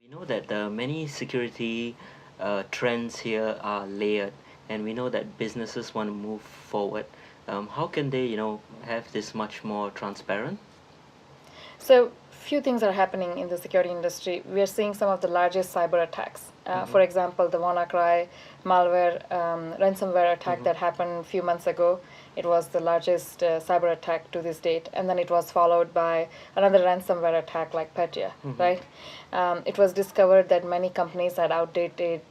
We know that many security trends here are layered, and we know that businesses want to move forward. How can they, have this much more transparent? So, few things are happening in the security industry. We are seeing some of the largest cyber attacks. Mm-hmm. For example, the WannaCry malware ransomware attack Mm-hmm. that happened a few months ago. It was the largest cyber attack to this date, and then it was followed by another ransomware attack like Petya, Mm-hmm. right? It was discovered that many companies had outdated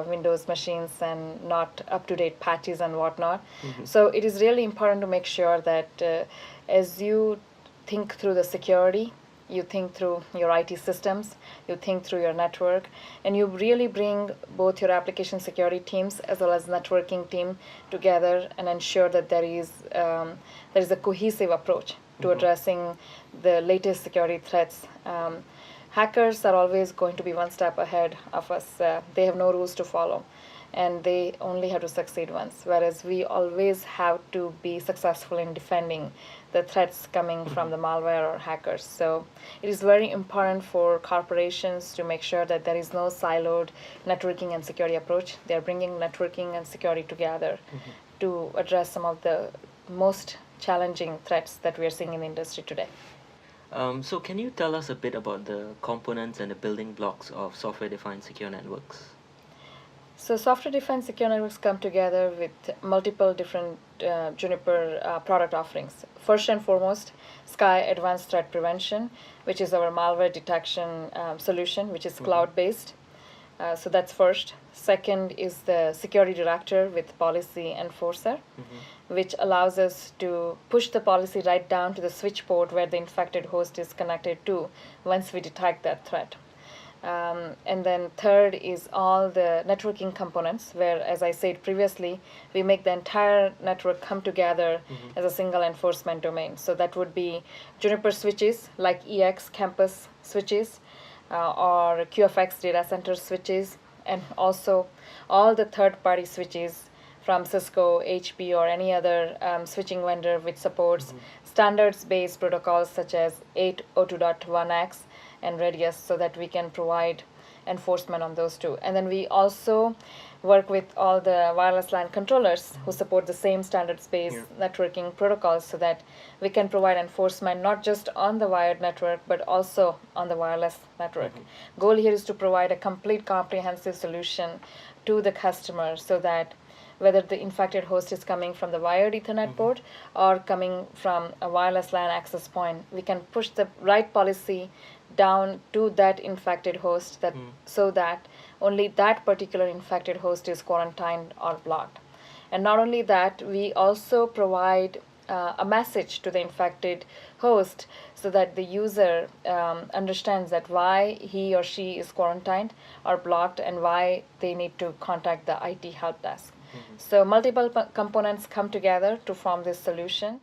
Windows machines and not up-to-date patches and whatnot. Mm-hmm. So it is really important to make sure that as you think through the security, you think through your IT systems, you think through your network, and you really bring both your application security teams as well as networking team together and ensure that there is a cohesive approach to addressing the latest security threats. Hackers are always going to be one step ahead of us. They have no rules to follow, and they only have to succeed once, whereas we always have to be successful in defending the threats coming from the malware or hackers. So it is very important for corporations to make sure that there is no siloed networking and security approach. They are bringing networking and security together to address some of the most challenging threats that we are seeing in the industry today. So can you tell us a bit about the components and the building blocks of software-defined secure networks? So software-defined secure networks come together with multiple different Juniper product offerings. First and foremost, Sky Advanced Threat Prevention, which is our malware detection solution, which is cloud-based. So that's first. Second is the Security Director with Policy Enforcer, which allows us to push the policy right down to the switch port where the infected host is connected to once we detect that threat. And then third is all the networking components where, as I said previously, we make the entire network come together as a single enforcement domain. So that would be Juniper switches like EX campus switches or QFX data center switches, and also all the third-party switches from Cisco, HP, or any other switching vendor which supports standards-based protocols such as 802.1x and Radius, so that we can provide enforcement on those two. And then we also work with all the wireless LAN controllers who support the same standards-based networking protocols so that we can provide enforcement not just on the wired network but also on the wireless network. Goal here is to provide a complete comprehensive solution to the customer so that whether the infected host is coming from the wired Ethernet port or coming from a wireless LAN access point, we can push the right policy down to that infected host so that only that particular infected host is quarantined or blocked. And not only that, we also provide a message to the infected host so that the user understands that why he or she is quarantined or blocked and why they need to contact the IT help desk. So multiple components come together to form this solution.